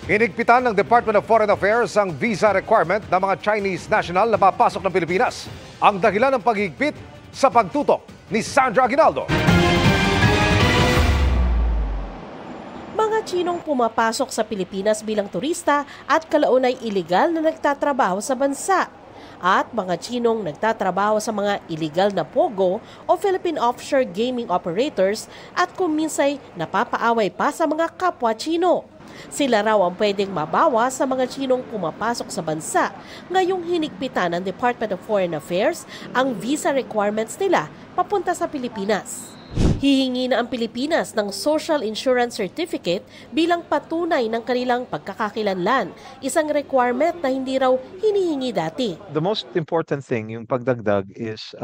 Hinigpitan ng Department of Foreign Affairs ang visa requirement ng mga Chinese national na papasok ng Pilipinas. Ang dahilan ng paghigpit sa pagtutok ni Sandra Aguinaldo. Mga Chinong pumapasok sa Pilipinas bilang turista at kalaunay ilegal na nagtatrabaho sa bansa. At mga Chinong nagtatrabaho sa mga ilegal na POGO o Philippine Offshore Gaming Operators at kung minsay napapaaway pa sa mga kapwa Chino. Sila raw ang pwedeng mabawa sa mga Chinong pumapasok sa bansa. Ngayong hinigpitan ng Department of Foreign Affairs ang visa requirements nila papunta sa Pilipinas. Hihingi na ang Pilipinas ng Social Insurance Certificate bilang patunay ng kanilang pagkakakilanlan, isang requirement na hindi raw hinihingi dati. The most important thing, yung pagdagdag, is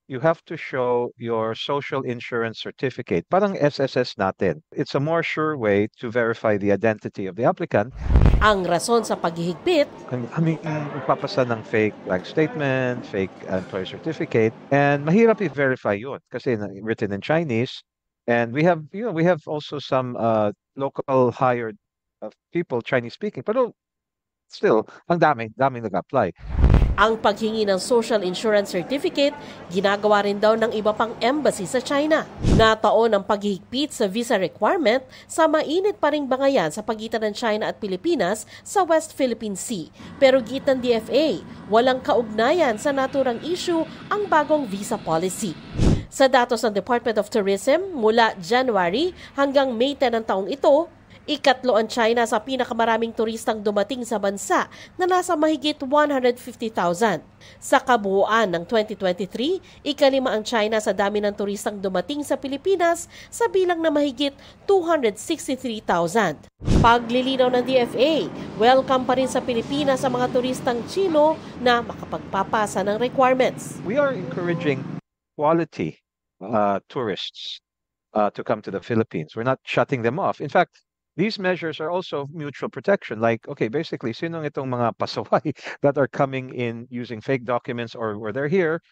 you have to show your social insurance certificate. Parang SSS natin. It's a more sure way to verify the identity of the applicant. Ang rason sa paghihigpit, Kami magpapasa ng fake bank statement, fake employer certificate, and mahirap i-verify yun kasi written in Chinese. And we have also some local hired people, Chinese speaking, pero still, ang daming nag-apply. ang paghingi ng Social Insurance Certificate, ginagawa rin daw ng iba pang embassy sa China. Nataon ang paghihigpit sa visa requirement sa mainit pa ring bangayan sa pagitan ng China at Pilipinas sa West Philippine Sea. Pero git ng DFA, walang kaugnayan sa naturang issue ang bagong visa policy. Sa datos ng Department of Tourism, mula January hanggang May 10 ng taong ito, ikatlo ang China sa pinakamaraming turistang dumating sa bansa na nasa mahigit 150,000. Sa kabuuan ng 2023, ikalima ang China sa dami ng turistang dumating sa Pilipinas sa bilang na mahigit 263,000. Paglilinaw ng DFA, welcome pa rin sa Pilipinas sa mga turistang Chino na makapagpapasa ng requirements. We are encouraging quality tourists to come to the Philippines. We're not shutting them off. In fact, these measures are also mutual protection. Like, okay, basically, sinong itong mga pasaway that are coming in using fake documents or they're here,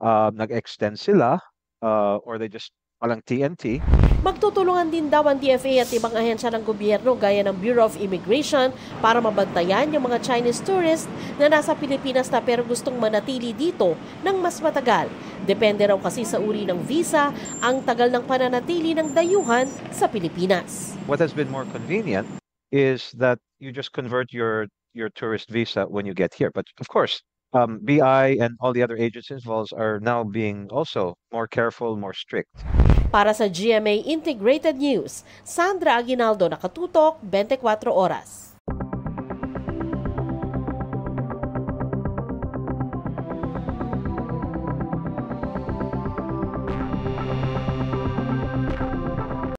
nag-extend sila, or they just walang TNT. Magtutulungan din daw ang DFA at ibang ahensya ng gobyerno gaya ng Bureau of Immigration para mabantayan yung mga Chinese tourists na nasa Pilipinas na pero gustong manatili dito ng mas matagal. Depende raw kasi sa uri ng visa ang tagal ng pananatili ng dayuhan sa Pilipinas. What has been more convenient is that you just convert your tourist visa when you get here. But of course, BI and all the other agencies involved are now being also more careful, more strict. Para sa GMA Integrated News, Sandra Aguinaldo, Nakatutok, 24 Oras.